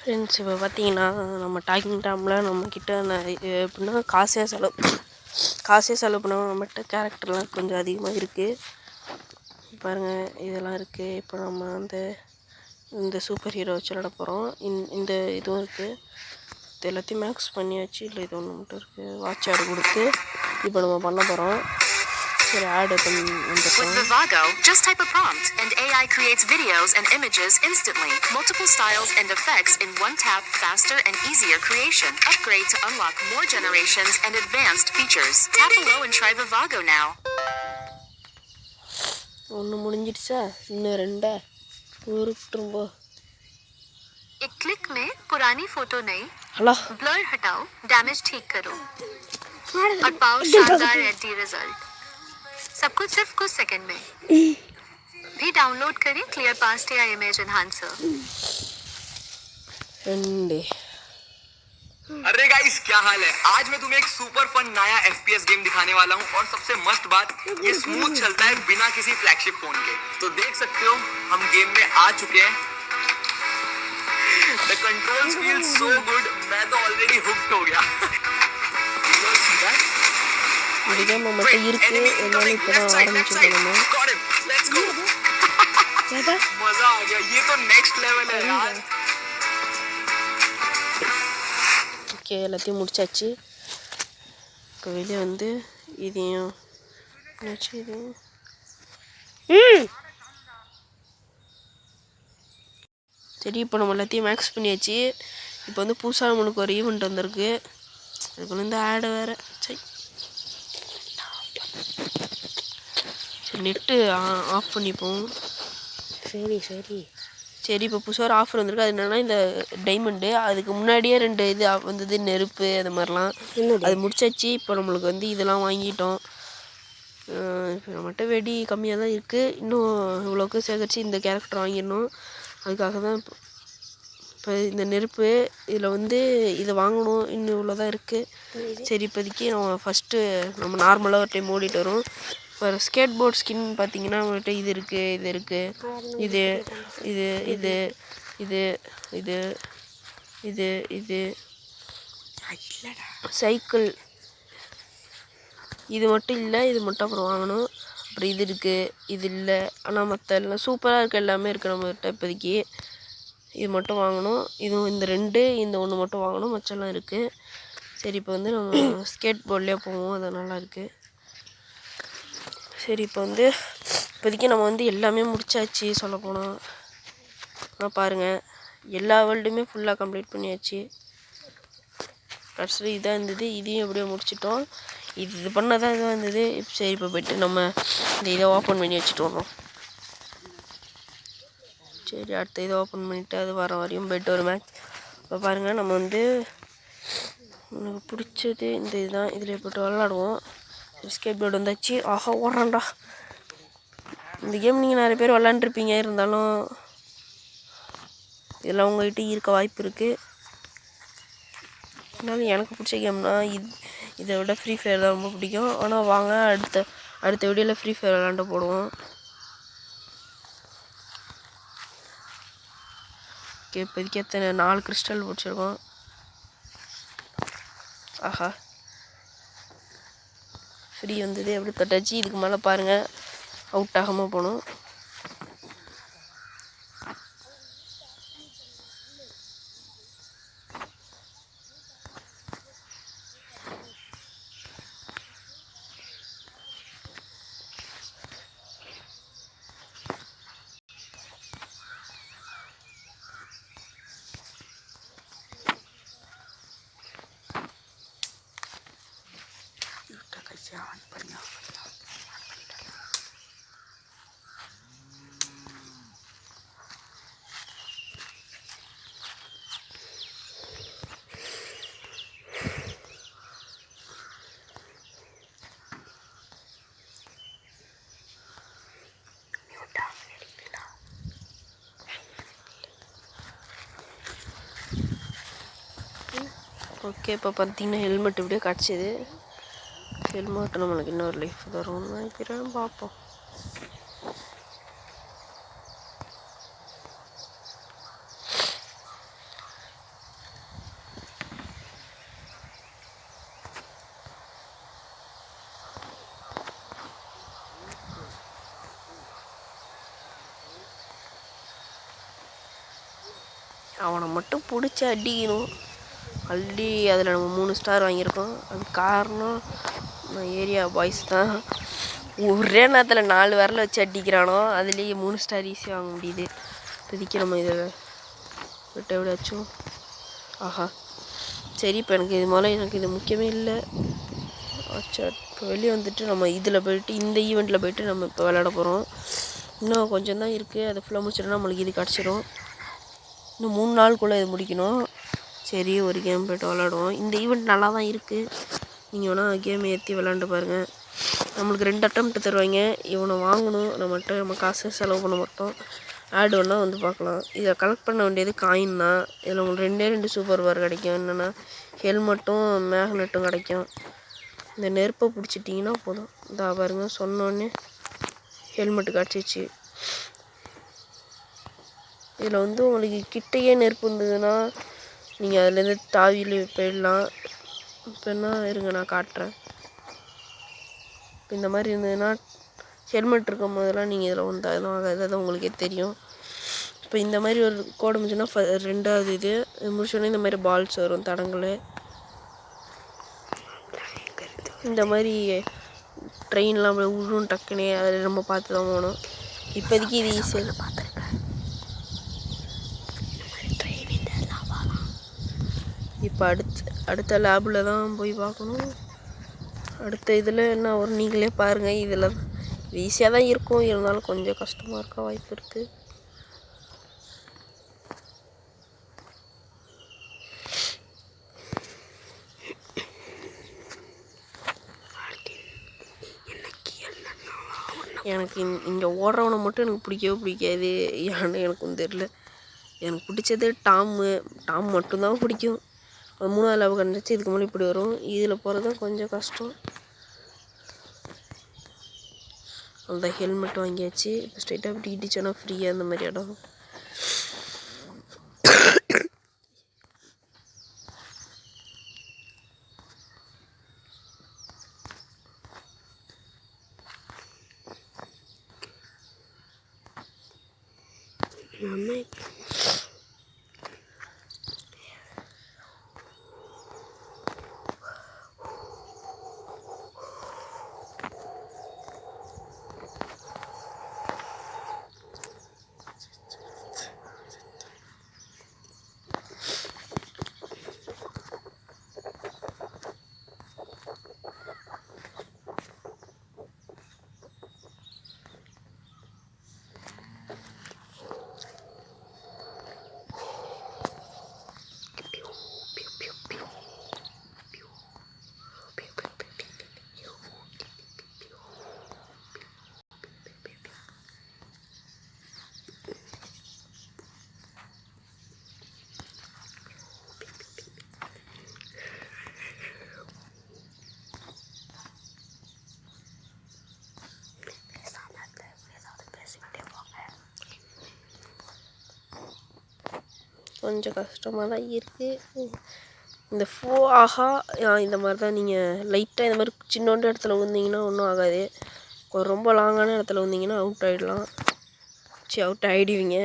Friends இப்போ பார்த்தீங்கன்னா நம்ம டாக்கிங் டாமில் நம்மக்கிட்ட எப்படின்னா காசே செலவு பண்ணாமல் நம்மகிட்ட கேரக்டர்லாம் கொஞ்சம் அதிகமாக இருக்குது. பாருங்கள் இதெல்லாம் இருக்குது. இப்போ நம்ம இந்த சூப்பர் ஹீரோ வச்சு விளாட போகிறோம். இந்த இதுவும் இருக்குது. இது எல்லாத்தையும் மேக்ஸ் பண்ணியாச்சு. இல்லை இது ஒன்று மட்டும் இருக்குது. வாட்ச் ஆடு கொடுத்து இப்போ நம்ம பண்ண போகிறோம். சரி ஆடு With Vivago, just type a prompt and AI creates videos and images instantly. Multiple styles and effects in one tap, faster and easier creation. Upgrade to unlock more generations and advanced features. Tap below and try Vivago now. ஒன்று முடிஞ்சிடுச்சா? இன்னும் ரெண்டா உருட்டும்போ. एक click में पुरानी photo नहीं, blur हटाओ, damage ठीक करो और पाओ शानदार एडी रिजल्ट. सब कुछ सिर्फ कुछ सेकंड में. भी डाउनलोड करें क्लियर पास्ट या इमेज एनहांसर. अरे गाइस क्या हाल है। आज मैं तुम्हें एक सुपर फन नया FPS गेम दिखाने वाला हूँ और सबसे मस्त बात ये स्मूथ चलता है बिना किसी फ्लैगशिप फोन के। तो देख सकते हो हम गेम में आ चुके हैं। The controls feel so good. मैं तो ऑलरेडी हुक्ड हो गया। मजा आ गया। ये तो नेक्स्ट लेवल है यार। ஓகே எல்லாத்தையும் முடிச்சாச்சு. இப்போ வெளியே வந்து இதையும் சரி இப்போ நம்ம எல்லாத்தையும் மேக்ஸ் பண்ணியாச்சு. இப்போ வந்து புதுசாக நம்மளுக்கு ஒரு ஈவெண்ட் வந்திருக்கு. அதுக்குள்ள இந்த ஆடு வேறு சரி நெட்டு ஆஃப் பண்ணிப்போம். சரி இப்போ புதுசாக ஒரு ஆஃபர் வந்திருக்கு. அது என்னென்னா இந்த டைமண்டு அதுக்கு முன்னாடியே 2 இது வந்தது, நெருப்பு அது மாதிரிலாம். அது முடிச்சாச்சு. இப்போ நம்மளுக்கு வந்து இதெல்லாம் வாங்கிட்டோம். இப்போ நம்மகிட்ட வெடி கம்மியாக தான் இருக்குது. இன்னும் இவ்வளோக்கு சேகரித்து இந்த கேரக்டர் வாங்கிடணும். அதுக்காக தான் இப்போ இந்த நெருப்பு இதில் வந்து இதை வாங்கணும். இன்னும் இவ்வளோ தான் இருக்குது. சரி இப்போதைக்கு நம்ம ஃபஸ்ட்டு நம்ம நார்மலாக ஒரு டைம் ஓடிட்டு வரும். இப்போ ஸ்கேட் போர்ட் ஸ்கின் பார்த்தீங்கன்னா நம்மகிட்ட இது இருக்குது இது சைக்கிள் இது மட்டும் இல்லை. இது மட்டும் அப்புறம் வாங்கணும். அப்புறம் இது இருக்குது, இது இல்லை. ஆனால் மற்ற எல்லாம் சூப்பராக இருக்குது. எல்லாமே இருக்குது நம்மகிட்ட இப்போதைக்கு. இது மட்டும் வாங்கணும். இதுவும் இந்த 2 இந்த 1 மட்டும் வாங்கணும். மற்றெல்லாம் இருக்குது. சரி இப்போ வந்து நம்ம ஸ்கேட் போர்ட்லேயே போவோம். அது நல்லா இருக்குது. சரி இப்போ வந்து இப்போதைக்கு நம்ம வந்து எல்லாமே முடிச்சாச்சு. சொல்லப்போனால் நான் பாருங்கள் எல்லா வேர்ல்டுமே ஃபுல்லாக கம்ப்ளீட் பண்ணியாச்சு. கடைசியில் இதாக இருந்தது. இதையும் எப்படியோ முடிச்சிட்டோம். இது பண்ணதான் இதாக இருந்தது. சரி இப்போ போய்ட்டு நம்ம இந்த இதை ஓப்பன் பண்ணி வச்சுட்டு வரோம். சரி அடுத்த இதை ஓப்பன் பண்ணிவிட்டு அது வர வரையும் போய்ட்டு ஒரு மேட்ச். இப்போ பாருங்கள் நம்ம வந்து எனக்கு பிடிச்சது இந்த இதுதான். இதில் போய்ட்டு விளாடுவோம். ஸ்கேட் போர்டு வந்தாச்சு. ஆஹா ஓடுறான்டா. இந்த கேம் நீங்கள் நிறைய பேர் விளாண்டுருப்பீங்க. இருந்தாலும் இதெல்லாம் உங்கள்கிட்ட இருக்க வாய்ப்பு இருக்குது. இருந்தாலும் எனக்கு பிடிச்ச கேம்னா இதை விட ஃப்ரீ ஃபயர் தான் ரொம்ப பிடிக்கும். ஆனால் வாங்க அடுத்த வீடியோவில் ஃப்ரீ ஃபயர் விளாண்டு போடுவோம். ஓகே இப்போதைக்கு எத்தனை 4 கிறிஸ்டல் பிடிச்சிருக்கோம். ஆஹா ஃப்ரீ வந்தது. எப்படி தொட்டாச்சு. இதுக்கு மேலே பாருங்கள் அவுட் ஆகாமல் போகணும். ஓகே இப்போ பார்த்தீங்கன்னா ஹெல்மெட் இப்படியே கிடச்சிது. ஹெல்மெட் நம்மளுக்கு இன்னொரு லைஃப் தரும்னு நினைக்கிறேன். பார்ப்போம். அவனை மட்டும் பிடிச்சி அடிக்கணும். ஆல்ரெடி அதில் நம்ம 3 ஸ்டார் வாங்கியிருக்கோம். அது காரணம் ஏரியா பாய்ஸ் தான். ஒரே நேரத்தில் 4 விரல வச்சு அடிக்கிறானோ, அதுலேயே 3 ஸ்டார் ஈஸியாக வாங்க முடியுது. இப்போதைக்கு நம்ம இதில் விட்டு எப்படியாச்சும் ஆஹா சரி. இப்போ எனக்கு இது முக்கியமே இல்லை. ஆச்சா இப்போ வெளியே வந்துட்டு நம்ம இதில் போய்ட்டு இந்த ஈவெண்ட்டில் போய்ட்டு நம்ம இப்போ விளையாட போகிறோம். இன்னும் கொஞ்சம் தான் இருக்குது. அதை ஃபுல்லாக முடிச்சிட்டோம்னா நம்மளுக்கு இது கிடச்சிரும். இன்னும் 3 நாளுக்குள்ளே இது முடிக்கணும். சரி, ஒரு கேம் போய்ட்டு விளாடுவோம். இந்த ஈவெண்ட் நல்லா தான் இருக்குது. நீங்கள் வேணால் கேம் ஏற்றி விளாண்டு பாருங்கள். நம்மளுக்கு 2 அட்டம்ப்ட் தருவாங்க. இவனை வாங்கணும். நம்ம காசு செலவு பண்ண மாட்டோம். ஆட் ஒன்றா வந்து பார்க்கலாம். இதை கலெக்ட் பண்ண வேண்டியது காயின் தான். இதில் உங்களுக்கு 2 சூப்பர் பார் கிடைக்கும். என்னென்னா ஹெல்மெட்டும் மேக்னெட்டும் கிடைக்கும். இந்த நெருப்பை பிடிச்சிட்டிங்கன்னா போதும். இந்த பாருங்க, சொன்னோன்னே ஹெல்மெட்டு கிடச்சிச்சு. இதில் வந்து உங்களுக்கு கிட்டையே நெருப்பு இருந்ததுன்னா நீங்கள் அதுலேருந்து தாவியில் போயிடலாம். இப்போ என்ன இருங்க நான் காட்டுறேன். இப்போ இந்த மாதிரி இருந்ததுன்னா ஹெல்மெட் இருக்கும் போதெல்லாம் நீங்கள் இதில் வந்து அதுவும் ஆகாது. அது உங்களுக்கே தெரியும். இப்போ இந்த மாதிரி ஒரு கோடை முடிச்சுன்னா 2வது இது முடிச்சோடனே இந்த மாதிரி பால்ஸ் வரும், தடங்கள். இந்த மாதிரி ட்ரெயின்லாம் விழும் டக்குனே. அதில் நம்ம பார்த்து தான் போகணும். இப்போதைக்கு இது ஈஸியாக பார்த்துருக்கேன். இப்போ அடுத்த லேபில் தான் போய் பார்க்கணும். அடுத்த இதில் என்ன வரும் நீங்களே பாருங்கள். இதில் ஈஸியாக தான் இருக்கும், இருந்தாலும் கொஞ்சம் கஷ்டமாக இருக்க வாய்ப்பு இருக்குது. எனக்கு இங்கே ஓடுறவனை மட்டும் எனக்கு பிடிக்காது. ஏன்னு எனக்கும் தெரில. எனக்கு பிடிச்சது டாம் மட்டும்தான் பிடிக்கும். 3வது லேபு கண்டுச்சு. இதுக்கு முன்னாடி இப்படி வரும். இதில் போகிறது தான் கொஞ்சம் கஷ்டம். அந்த ஹெல்மெட் வாங்கியாச்சு. இப்போ ஸ்ட்ரைட்டாக இப்படி இடிச்சோன்னா ஃப்ரீயாக அந்த மாதிரி இடம். கொஞ்சம் கஷ்டமாக தான் இருக்குது. இந்த ஆஹா இந்த மாதிரி தான் நீங்கள் லைட்டாக இந்த மாதிரி சின்னோண்டு இடத்துல விழுந்தீங்கன்னா ஒன்றும் ஆகாது. ரொம்ப லாங்கான இடத்துல வந்தீங்கன்னா அவுட் ஆகிடலாம். அவுட் ஆகிடுவீங்க.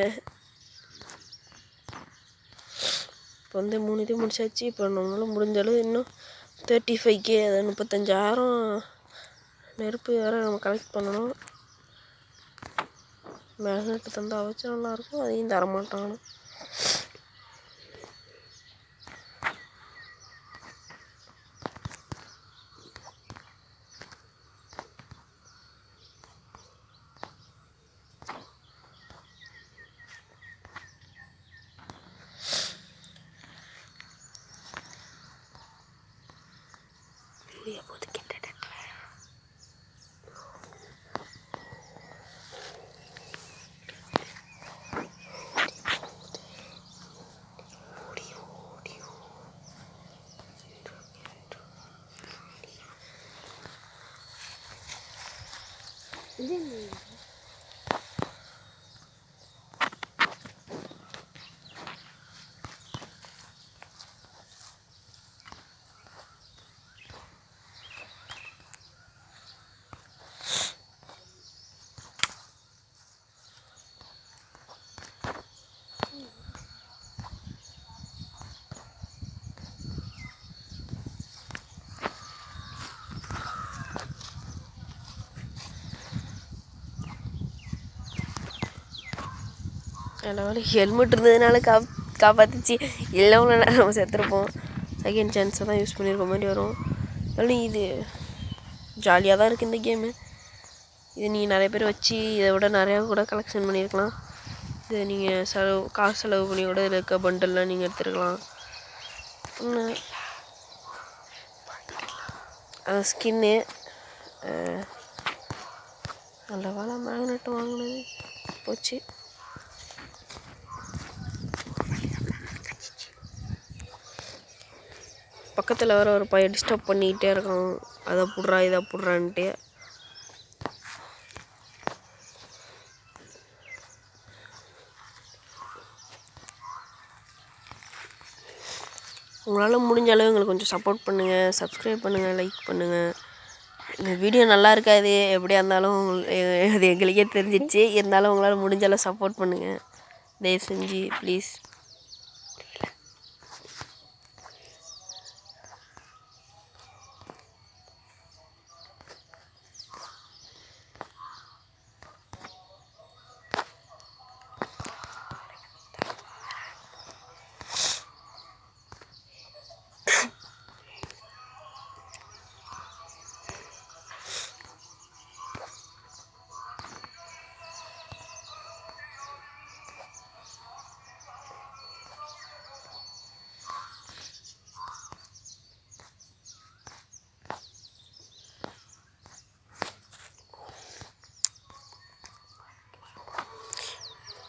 இப்போ வந்து 3 இது முடிச்சாச்சு. இப்போ நம்மளால் முடிஞ்சாலும் இன்னும் 35K, அது 35,000 நெருப்பு வேறு நம்ம கலெக்ட் பண்ணணும். மேக்னெட்டு தந்தா வச்சு நல்லாயிருக்கும். அதையும் தரமாட்டாங்க. போது கிட்டத்தட்ட அதனால் ஹெல்மெட் இருந்ததுனால காப்பாற்றிச்சு, இல்லைன்னா நம்ம செத்துருப்போம். செகண்ட் சான்ஸை தான் யூஸ் பண்ணியிருக்க மாதிரி வரும். அதனால இது ஜாலியாக தான் இருக்குது இந்த கேமு. இது நீங்கள் நிறைய பேர் வச்சு இதை விட நிறையா கூட கலெக்ஷன் பண்ணியிருக்கலாம். இது நீங்கள் காசு செலவு பண்ணி கூட இருக்க பண்டல்லாம் நீங்கள் எடுத்துருக்கலாம். ஸ்கின்னு நல்ல வேலை மேக்னெட் வாங்கினது போச்சு. பக்கத்தில் வர ஒரு பையன் டிஸ்டர்ப் பண்ணிக்கிட்டே இருக்கான், அதை புட்றா இதை புட்றான்ட்டு. உங்களால் முடிஞ்ச அளவு எங்களுக்கு கொஞ்சம் சப்போர்ட் பண்ணுங்கள், சப்ஸ்கிரைப் பண்ணுங்கள், லைக் பண்ணுங்கள். இந்த வீடியோ நல்லா இருக்காது, எப்படியா இருந்தாலும் அது எங்களுக்கே தெரிஞ்சிடுச்சு. இருந்தாலும் உங்களால் முடிஞ்ச அளவு சப்போர்ட் பண்ணுங்கள் தயவு செஞ்சு ப்ளீஸ்.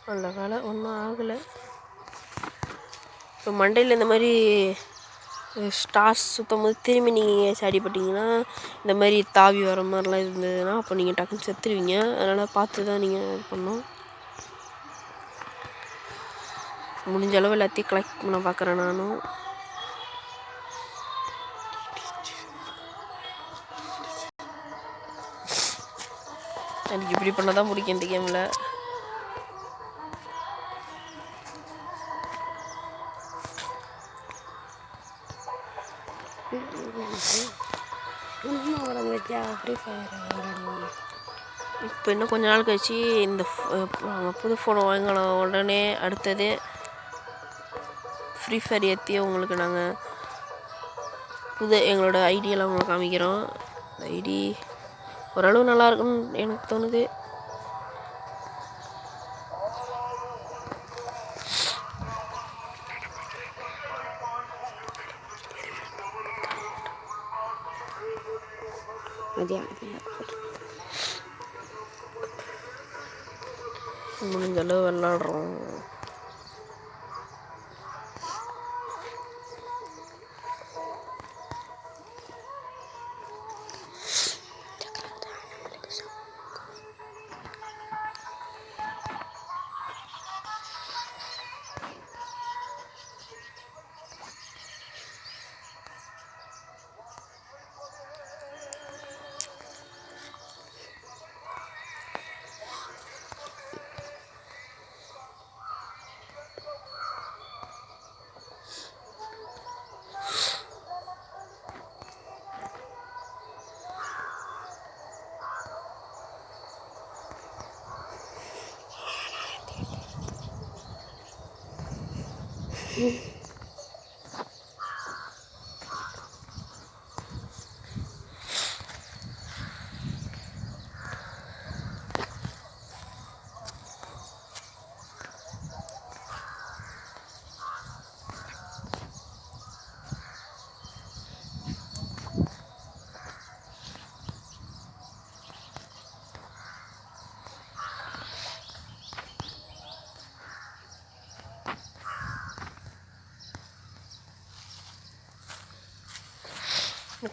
நல்ல வேலை ஒன்றும் ஆகலை. இப்போ மண்டையில் இந்த மாதிரி ஸ்டார்ஸ் சுற்றும் போது திரும்பி நீங்கள் அடிபட்டிங்கன்னா இந்த மாதிரி தாவி வர மாதிரிலாம் இருந்ததுன்னா அப்போ நீங்கள் டக்குன்னு செத்துருவீங்க. அதனால் பார்த்து தான் நீங்கள் இது பண்ணணும். முடிஞ்ச அளவு எல்லாத்தையும் கலெக்ட் பண்ண பார்க்குறேன் நானும். எனக்கு இப்படி பண்ண தான் பிடிக்கும் இந்த கேமில். இப்போ இன்னும் கொஞ்ச நாள் கழிச்சு இந்த புது ஃபோனை வாங்கின உடனே அடுத்தது ஃப்ரீ ஃபயர் ஏற்றி உங்களுக்கு நாங்கள் எங்களோட ஐடியெல்லாம் உங்களுக்கு காமிக்கிறோம். ஐடி ஓரளவு நல்லா இருக்குன்னு எனக்கு தோணுது. முடிஞ்ச அளவு விளாடுறோம்.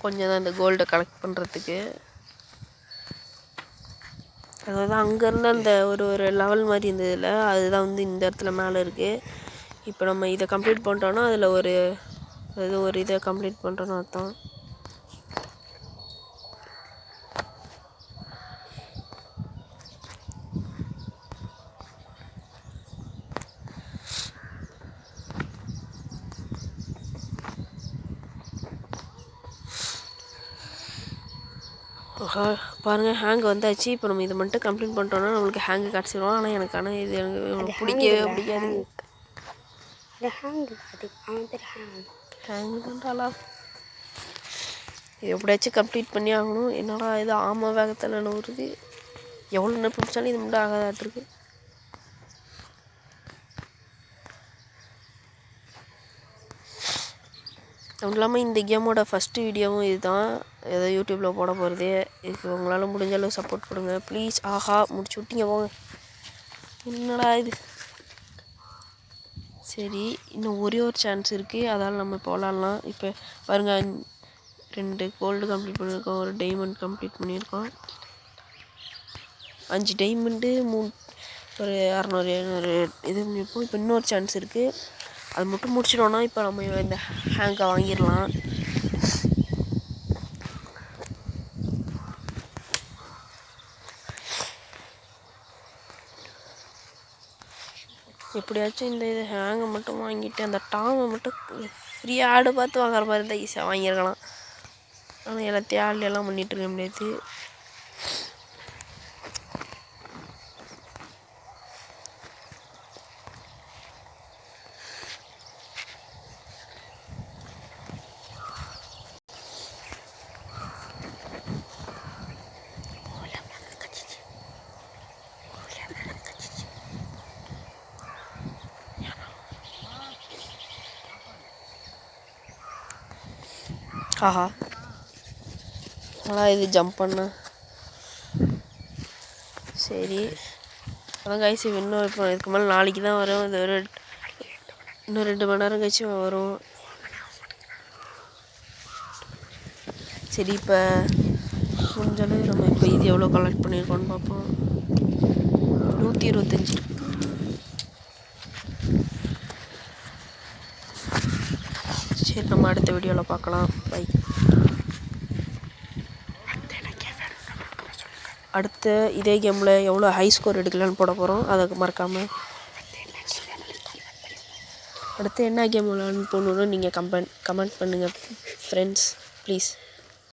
கொஞ்சம் தான் இந்த கோல்டை கலெக்ட் பண்ணுறதுக்கு. அதாவது அங்கேருந்து அந்த ஒரு லெவல் மாதிரி இருந்ததில்ல, அதுதான் வந்து இந்த இடத்துல மேலே இருக்குது. இப்போ நம்ம இதை கம்ப்ளீட் பண்ணிட்டோன்னா அதில் ஒரு இதை கம்ப்ளீட் பண்ணுறோன்னு அர்த்தம். பாருங்கள் ஹேங் வந்தாச்சு. இப்போ நம்ம இதை மட்டும் கம்ப்ளீட் பண்ணிட்டோம்னா நம்மளுக்கு ஹேங்கு கிடச்சிரும். ஆனால் எனக்கு இது எனக்கு பிடிக்கவே பிடிக்காது. ஹேங் தான்டாலா. இது எப்படியாச்சும் கம்ப்ளீட் பண்ணி ஆகணும். என்னடா இது ஆமாம் வேகத்தில் வருது. எவ்வளோ நெருப்பு பிடிச்சாலும் இது மட்டும் ஆகாதாட்டிருக்கு. அதுவும் இல்லாமல் இந்த கேமோட ஃபஸ்ட்டு வீடியோவும் இதுதான். ஏதோ யூடியூப்பில் போட போகிறது. இதுக்கு உங்களால் முடிஞ்ச அளவு சப்போர்ட் கொடுங்க ப்ளீஸ். ஆஹா முடிச்சு விட்டீங்க போங்க. என்னடா இது. சரி இன்னும் ஒரே ஒரு சான்ஸ் இருக்குது. அதால் நம்ம இப்போ விளாட்லாம். இப்போ பாருங்கள் 2 கோல்டு கம்ப்ளீட் பண்ணியிருக்கோம். ஒரு டைமண்ட் கம்ப்ளீட் பண்ணியிருக்கோம். 5 டைமண்டு 3 ஒரு 600 700 இது பண்ணியிருக்கோம். இப்போ இன்னொரு சான்ஸ் இருக்குது. அது மட்டும் முடிச்சிட்டோன்னா இப்போ நம்ம இந்த ஹேங்கை வாங்கிடலாம். எப்படியாச்சும் இந்த இது ஹேங்கை மட்டும் வாங்கிட்டு அந்த டாமை மட்டும் ஃப்ரீயாக ஆடு பார்த்து வாங்குற மாதிரி இருந்தால் ஈஸியாக வாங்கியிருக்கலாம். ஆனால் எல்லாத்தையும் ஆள்லாம் பண்ணிகிட்டு இருக்க முடியாது. ஆஹா நல்லா இது ஜம்ப் பண்ண. சரி அதான் கைஸ் இன்னும் இப்போ இதுக்கு மேலே நாளைக்கு தான் வரும். இது ஒரு இன்னும் 2 மணி நேரம் கழிச்சு வரும். சரி இப்போ முடிஞ்சாலும் நம்ம இப்போ இது எவ்வளோ கலெக்ட் பண்ணியிருக்கோன்னு பார்ப்போம். 125 இருக்கு. சரி நம்ம அடுத்த வீடியோவில் பார்க்கலாம். பை. அடுத்த இதே கேமில் எவ்வளோ ஹை ஸ்கோர் எடுக்கலான்னு போட போகிறோம். அதுக்கு மறக்காமல் அடுத்து என்ன கேம் விளாட்னு போகணுன்னு நீங்கள் கமெண்ட் பண்ணுங்கள் ஃப்ரெண்ட்ஸ் ப்ளீஸ்.